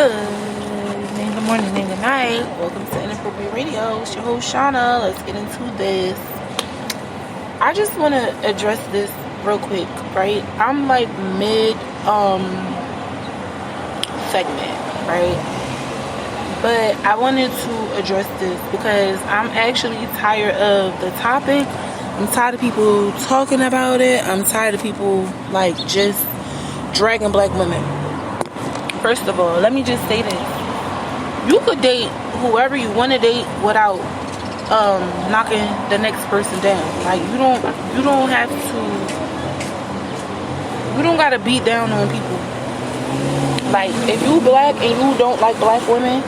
Good evening, good morning, and good night. Welcome to Inappropriate Radio. It's your host, Shauna. Let's get into this. I just want to address this real quick, right? I'm like mid segment, right? But I wanted to address this because I'm actually tired of the topic. I'm tired of people talking about it. I'm tired of people like just dragging black women. First of all, let me just say this. You could date whoever you want to date without knocking the next person down. Like you don't have to, you don't gotta beat down on people. Like if you black and you don't like black women,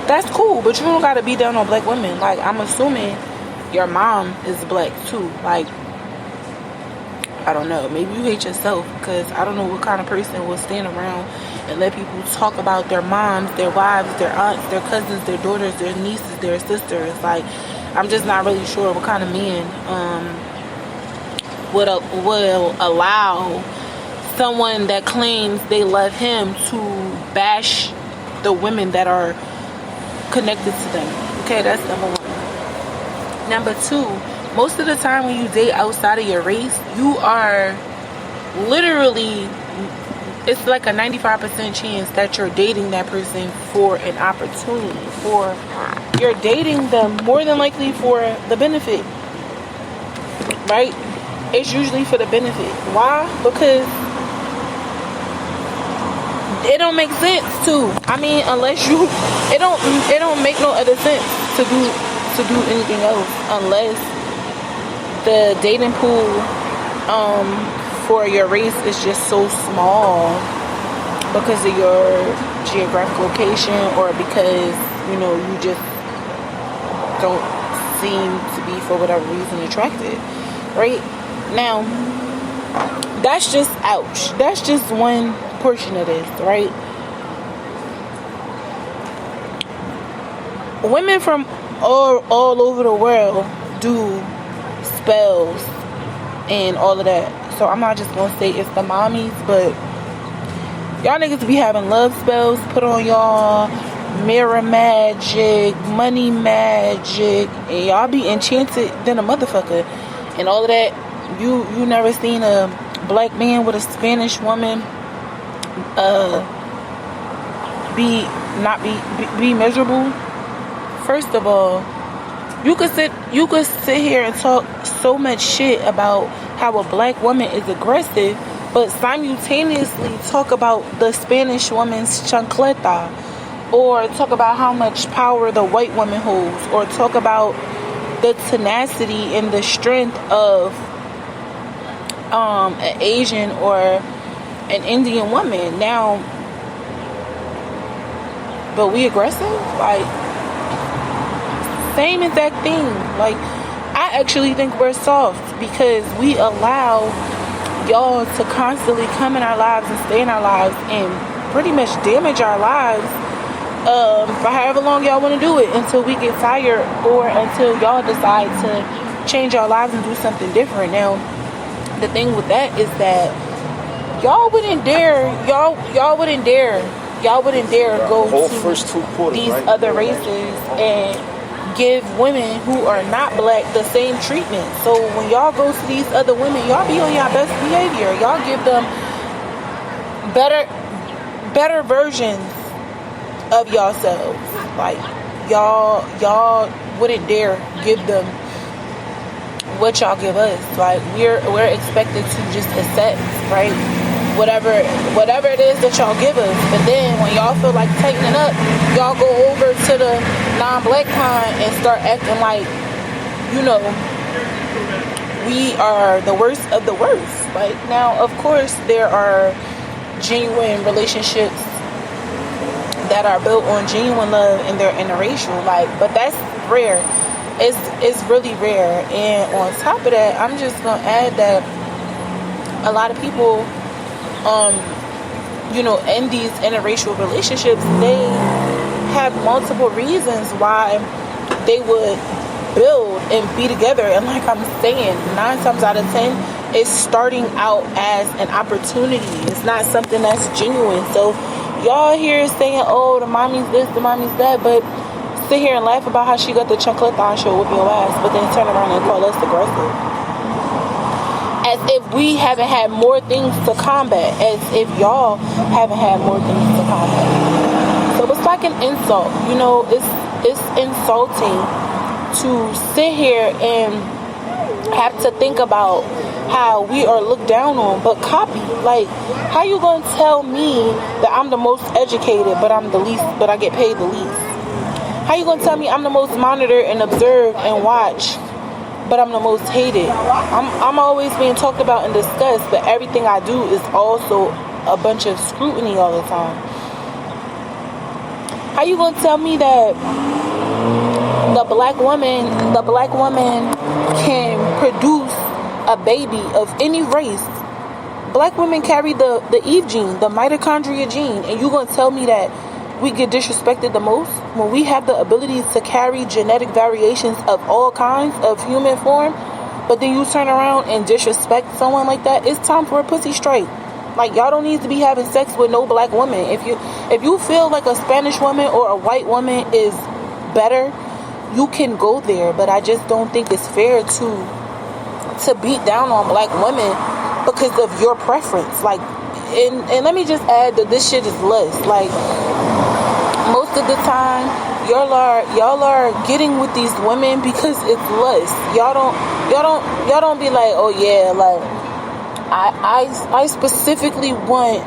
that's cool, but you don't gotta beat down on black women. Like I'm assuming your mom is black too. Like I don't know, maybe you hate yourself, because I don't know what kind of person will stand around and let people talk about their moms, their wives, their aunts, their cousins, their daughters, their nieces, their sisters. Like, I'm just not really sure what kind of man will allow someone that claims they love him to bash the women that are connected to them. Okay, that's number one. Number two, most of the time when you date outside of your race, you are literally, it's like a 95% chance that you're dating that person for an opportunity, or you're dating them more than likely for the benefit, right? It's usually for the benefit. Why? Because it don't make sense to. I mean, unless you, it don't make no other sense to do anything else unless the dating pool for your race is just so small because of your geographic location, or because you just don't seem to be, for whatever reason, attracted. Right now, that's just ouch. That's just one portion of this, right? Women from all over the world do spells and all of that. So I'm not just gonna say it's the mommies, but y'all niggas be having love spells put on y'all, mirror magic, money magic, and y'all be enchanted than a motherfucker and all of that. You never seen a black man with a Spanish woman be miserable? First of all, you could sit here and talk so much shit about how a black woman is aggressive, but simultaneously talk about the Spanish woman's chancleta, or talk about how much power the white woman holds, or talk about the tenacity and the strength of an Asian or an Indian woman. Now, but we aggressive? Like, same exact thing. Like, I actually think we're soft because we allow y'all to constantly come in our lives and stay in our lives and pretty much damage our lives for however long y'all want to do it, until we get tired or until y'all decide to change our lives and do something different. Now, the thing with that is that y'all wouldn't dare go to these other races and give women who are not black the same treatment. So when y'all go to these other women, y'all be on your best behavior. Y'all give them better versions of yourselves. Like y'all wouldn't dare give them what y'all give us. Like we're expected to just accept, right? Whatever it is that y'all give us. But then when y'all feel like tightening up, y'all go over to the non-black kind and start acting like, we are the worst of the worst. Like, now, of course, there are genuine relationships that are built on genuine love and they're interracial. Like, but that's rare. It's really rare. And on top of that, I'm just gonna add that a lot of people in these interracial relationships, they have multiple reasons why they would build and be together. And like I'm saying, 9 times out of 10, it's starting out as an opportunity. It's not something that's genuine. So y'all here saying, oh, the mommy's this, the mommy's that, but sit here and laugh about how she got the Chunkleton show with your ass, but then turn around and call us aggressive. As if we haven't had more things to combat, as if y'all haven't had more things to combat. So it's like an insult, you know. It's insulting to sit here and have to think about how we are looked down on, but copy. Like, how you gonna tell me that I'm the most educated, but I'm the least, but I get paid the least? How you gonna tell me I'm the most monitored and observed and watched, but I'm the most hated? I'm always being talked about and discussed, but everything I do is also a bunch of scrutiny all the time. How you gonna tell me that the black woman can produce a baby of any race? Black women carry the Eve gene, the mitochondria gene, and you gonna tell me that we get disrespected the most when we have the ability to carry genetic variations of all kinds of human form, but then you turn around and disrespect someone like that? It's time for a pussy strike. Like, y'all don't need to be having sex with no black woman. If you feel like a Spanish woman or a white woman is better, you can go there, but I just don't think it's fair to beat down on black women because of your preference. Like, and let me just add that this shit is lust. Like, most of the time, y'all are getting with these women because it's lust. Y'all don't be like, oh yeah, like I specifically want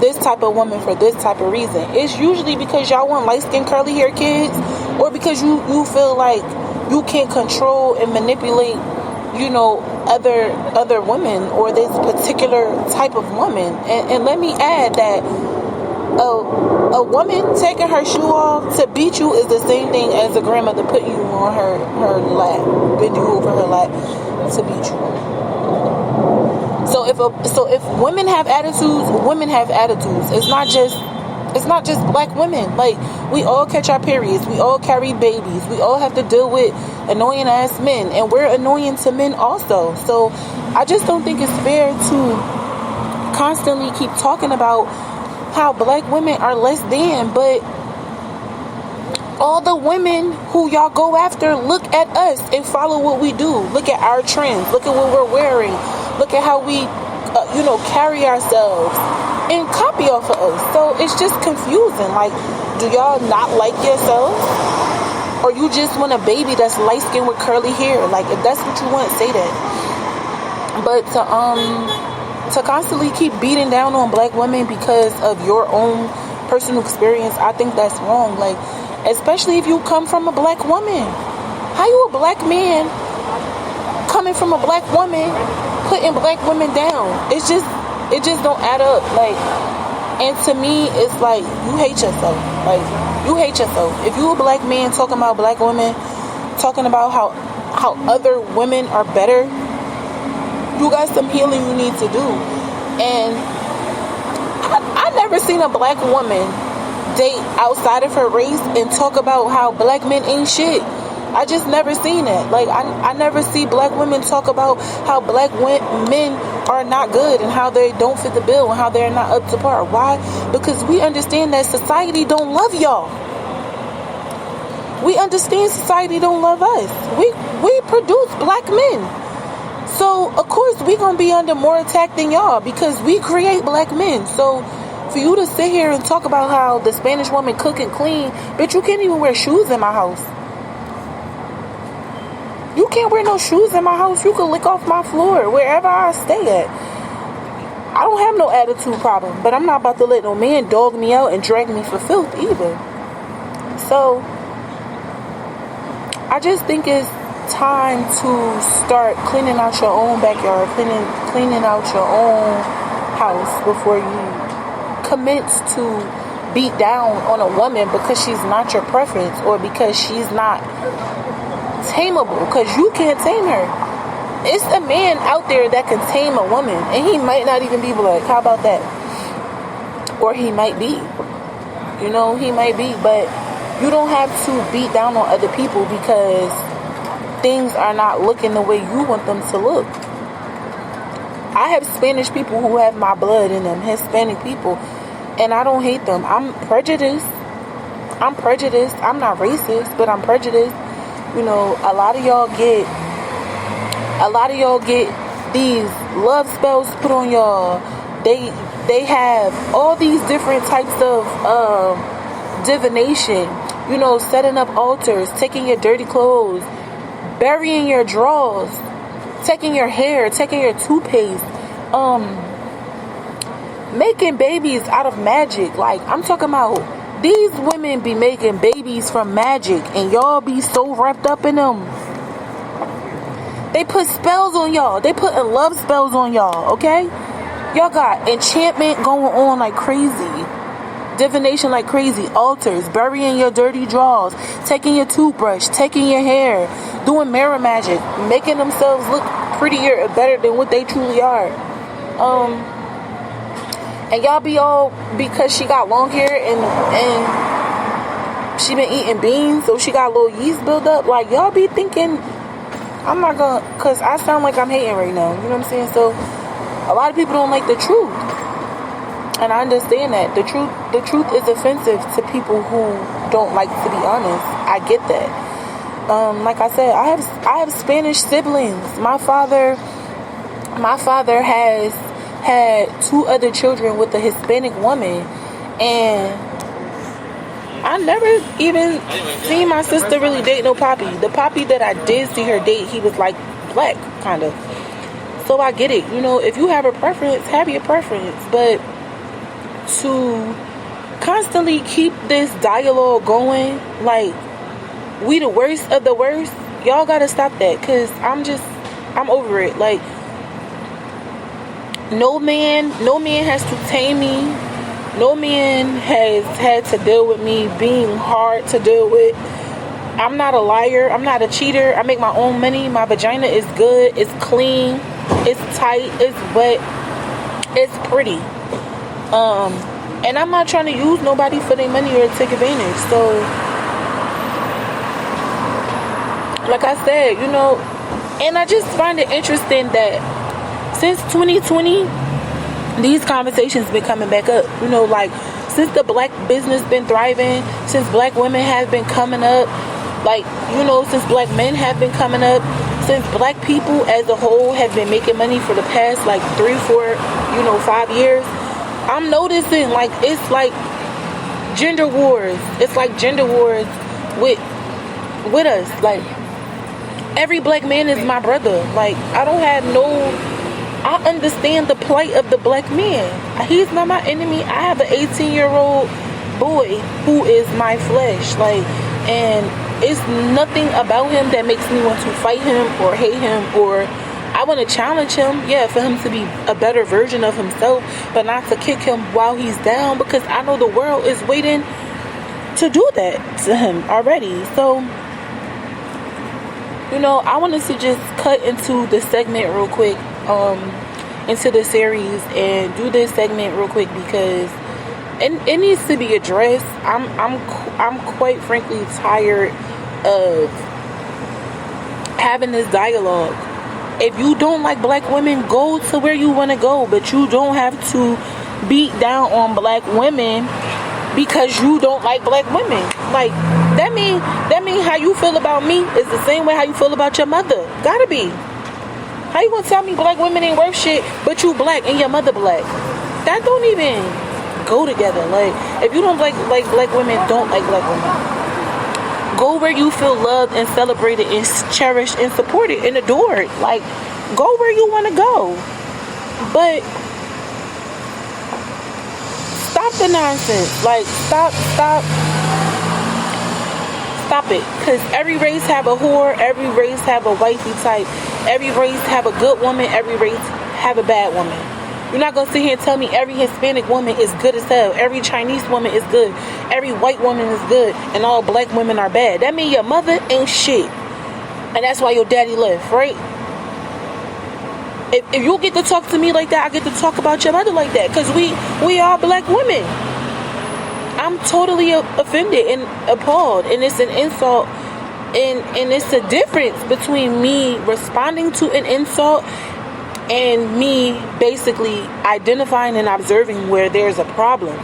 this type of woman for this type of reason. It's usually because y'all want light-skinned curly hair kids, or because you feel like you can control and manipulate, you know, other women or this particular type of woman. And let me add that a woman taking her shoe off to beat you is the same thing as a grandmother putting you on her lap, bend you over her lap to beat you. So if women have attitudes, women have attitudes. It's not just black women. Like, we all catch our periods. We all carry babies. We all have to deal with annoying ass men, and we're annoying to men also. So I just don't think it's fair to constantly keep talking about how black women are less than, but all the women who y'all go after look at us and follow what we do. Look at our trends. Look at what we're wearing. Look at how we, carry ourselves and copy off of us. So it's just confusing. Like, do y'all not like yourselves? Or you just want a baby that's light skinned with curly hair? Like, if that's what you want, say that. But to constantly keep beating down on black women because of your own personal experience, I think that's wrong. Like, especially if you come from a black woman. How you a black man coming from a black woman putting black women down? It just don't add up. Like, and to me, it's like, you hate yourself. Like, you hate yourself. If you a black man talking about black women, talking about how other women are better, you got some healing you need to do. And I never seen a black woman date outside of her race and talk about how black men ain't shit. I just never seen that. Like, I never see black women talk about how black men are not good and how they don't fit the bill and how they're not up to par. Why? Because we understand that society don't love y'all. We understand society don't love us. We produce black men. So, of course, we gonna be under more attack than y'all because we create black men. So, for you to sit here and talk about how the Spanish woman cook and clean, bitch, you can't even wear shoes in my house. You can't wear no shoes in my house. You can lick off my floor wherever I stay at. I don't have no attitude problem, but I'm not about to let no man dog me out and drag me for filth either. So, I just think it's time to start cleaning out your own backyard, cleaning out your own house before you commit to beat down on a woman because she's not your preference or because she's not tameable, because you can't tame her. It's a man out there that can tame a woman, and he might not even be black. How about that? Or he might be. He might be, but you don't have to beat down on other people because things are not looking the way you want them to look. I have Spanish people who have my blood in them, Hispanic people, And I don't hate them. I'm prejudiced. I'm not racist, but I'm prejudiced. You know, a lot of y'all get these love spells put on y'all. They have all these different types of divination. You know, setting up altars, taking your dirty clothes, burying your drawers, taking your hair, taking your toothpaste, making babies out of magic. Like, I'm talking about, these women be making babies from magic, and y'all be so wrapped up in them. They put spells on y'all. They put love spells on y'all, okay? Y'all got enchantment going on like crazy. Divination like crazy. Altars, burying your dirty drawers, taking your toothbrush, taking your hair, doing mirror magic, making themselves look prettier and better than what they truly are. And y'all be all, because she got long hair and she been eating beans, so she got a little yeast build up. Like, y'all be thinking, I'm not gonna, cause I sound like I'm hating right now. You know what I'm saying? So a lot of people don't like the truth, and I understand that the truth is offensive to people who don't like to be honest. I get that. Like I said, I have Spanish siblings. My father has had 2 other children with a Hispanic woman, and I never even seen my sister really date no poppy. The poppy that I did see her date, he was like black, kind of. So I get it. You know, if you have a preference, have your preference. But to constantly keep this dialogue going, like, we the worst of the worst, y'all gotta stop that, because I'm over it. Like, no man has to tame me. No man has had to deal with me being hard to deal with. I'm not a liar. I'm not a cheater. I make my own money. My vagina is good. It's clean. It's tight. It's wet. It's pretty. And I'm not trying to use nobody for their money or take advantage. So, like I said, you know, and I just find it interesting that since 2020, these conversations been coming back up. You know, like, since the black business been thriving, since black women have been coming up, like, you know, since black men have been coming up, since black people as a whole have been making money for the past, like, 3, 4, 5 years, I'm noticing, like, it's like gender wars. It's like gender wars with us. Like, every black man is my brother. Like, I understand the plight of the black man. He's not my enemy. I have an 18-year-old boy who is my flesh. Like, and it's nothing about him that makes me want to fight him or hate him, or I want to challenge him, for him to be a better version of himself, but not to kick him while he's down, because I know the world is waiting to do that to him already. So, I wanted to just cut into the segment real quick, into the series, and do this segment real quick because it needs to be addressed. I'm quite frankly tired of having this dialogue. If you don't like black women, go to where you want to go, but you don't have to beat down on black women because you don't like black women. Like, that mean how you feel about me is the same way how you feel about your mother. Gotta be. How you gonna tell me black women ain't worth shit, but you black and your mother black? That don't even go together. Like, if you don't like black women, don't like black women. Go where you feel loved and celebrated and cherished and supported and adored. Like, go where you want to go. But stop the nonsense. Like, stop it. Because every race have a whore. Every race have a wifey type. Every race have a good woman. Every race have a bad woman. You're not going to sit here and tell me every Hispanic woman is good as hell. Every Chinese woman is good. Every white woman is good. And all black women are bad. That means your mother ain't shit. And that's why your daddy left, right? If you get to talk to me like that, I get to talk about your mother like that. Because we are black women. I'm totally offended and appalled. And it's an insult. And it's a difference between me responding to an insult and me basically identifying and observing where there's a problem.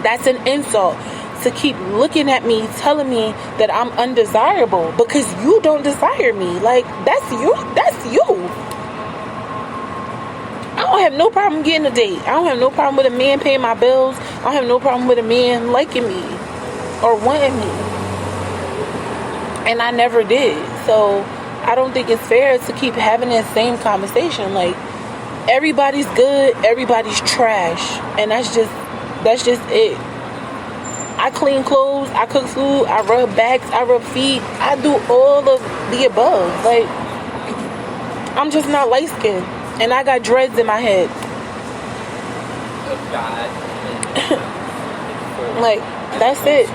That's an insult to keep looking at me, telling me that I'm undesirable because you don't desire me. Like, that's you. That's you. I don't have no problem getting a date. I don't have no problem with a man paying my bills. I don't have no problem with a man liking me or wanting me. And I never did. So I don't think it's fair to keep having that same conversation. Like, everybody's good, everybody's trash. And that's just it. I clean clothes, I cook food, I rub backs, I rub feet, I do all of the above. Like, I'm just not light skinned, and I got dreads in my head. Like, that's it.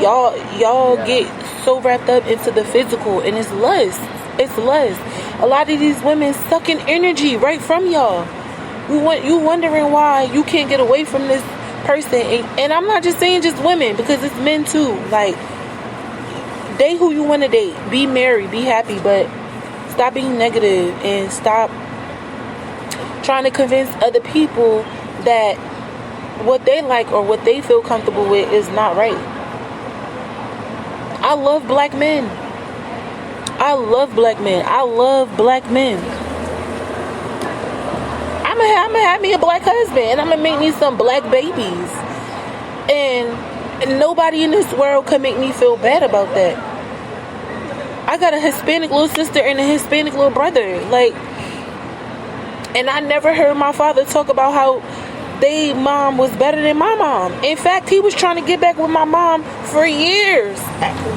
Y'all get so wrapped up into the physical, and it's lust. It's lust. A lot of these women sucking energy right from y'all. You wondering why you can't get away from this person. And I'm not just saying just women, because it's men too. Like, date who you want to date, be married, be happy, but stop being negative and stop trying to convince other people that what they like or what they feel comfortable with is not right. I love black men. I love black men. I love black men. I'm gonna have me a black husband, and I'm gonna make me some black babies, and nobody in this world can make me feel bad about that. I got a Hispanic little sister and a Hispanic little brother, like, and I never heard my father talk about how they mom was better than my mom. In fact, he was trying to get back with my mom for years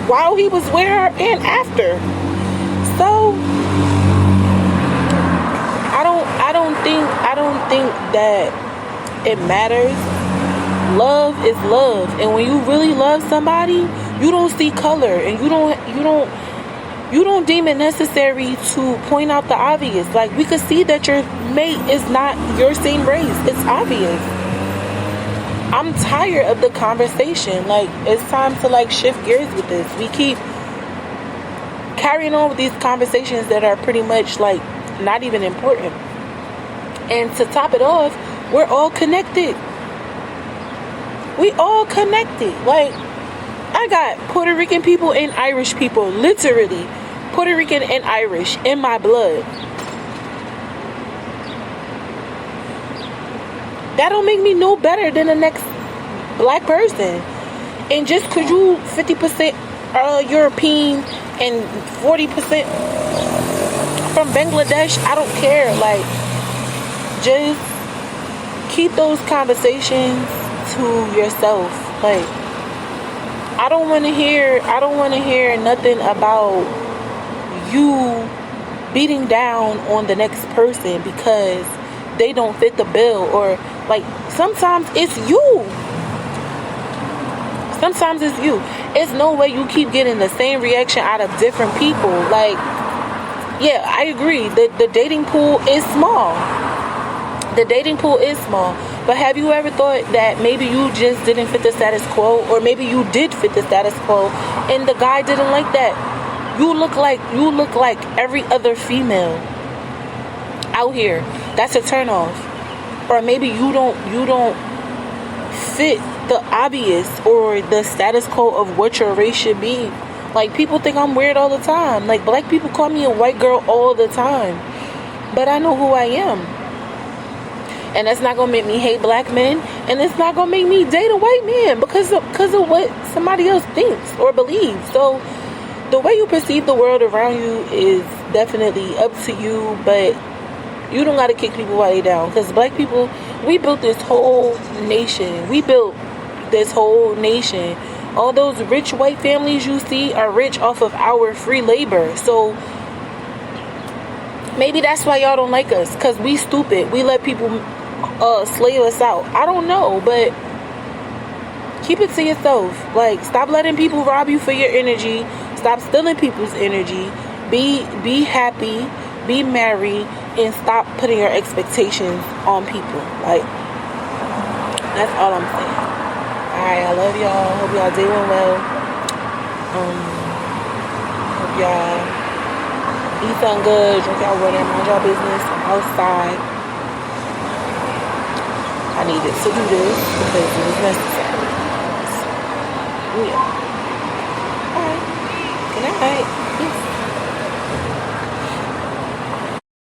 while he was with her and after. So I don't think that it matters. Love is love, and when you really love somebody, you don't see color, and you don't deem it necessary to point out the obvious. Like, we could see that your mate is not your same race. It's obvious. I'm tired of the conversation. Like, it's time to, like, shift gears with this. We keep carrying on with these conversations that are pretty much, like, not even important. And to top it off, we're all connected. We all connected. Like, I got Puerto Rican people and Irish people, literally Puerto Rican and Irish in my blood. That don't make me no better than the next black person. And just because you 50% European and 40% from Bangladesh, I don't care. Like, just keep those conversations to yourself. Like, I don't want to hear nothing about you beating down on the next person because they don't fit the bill, or, like, sometimes it's you. Sometimes it's you. It's no way you keep getting the same reaction out of different people. Like, yeah, I agree. The dating pool is small. The dating pool is small. But have you ever thought that maybe you just didn't fit the status quo, or maybe you did fit the status quo and the guy didn't like that? You look like every other female out here. That's a turnoff. Or maybe you don't fit the obvious or the status quo of what your race should be. Like, people think I'm weird all the time. Like, black people call me a white girl all the time, but I know who I am. And that's not gonna make me hate black men, and it's not gonna make me date a white man because of what somebody else thinks or believes. So the way you perceive the world around you is definitely up to you, but you don't gotta kick people while they down. Because black people, we built this whole nation. All those rich white families you see are rich off of our free labor. So maybe that's why y'all don't like us, because we stupid. We let people slave us out. I don't know, but keep it to yourself. Like, stop letting people rob you for your energy. Stop stealing people's energy. Be happy. Be married, and stop putting your expectations on people. Like, that's all I'm saying. Alright, I love y'all. Hope y'all doing well. Hope y'all eat something good, drink y'all water, mind y'all business. I'm outside. I needed to do this because it was necessary. Yeah.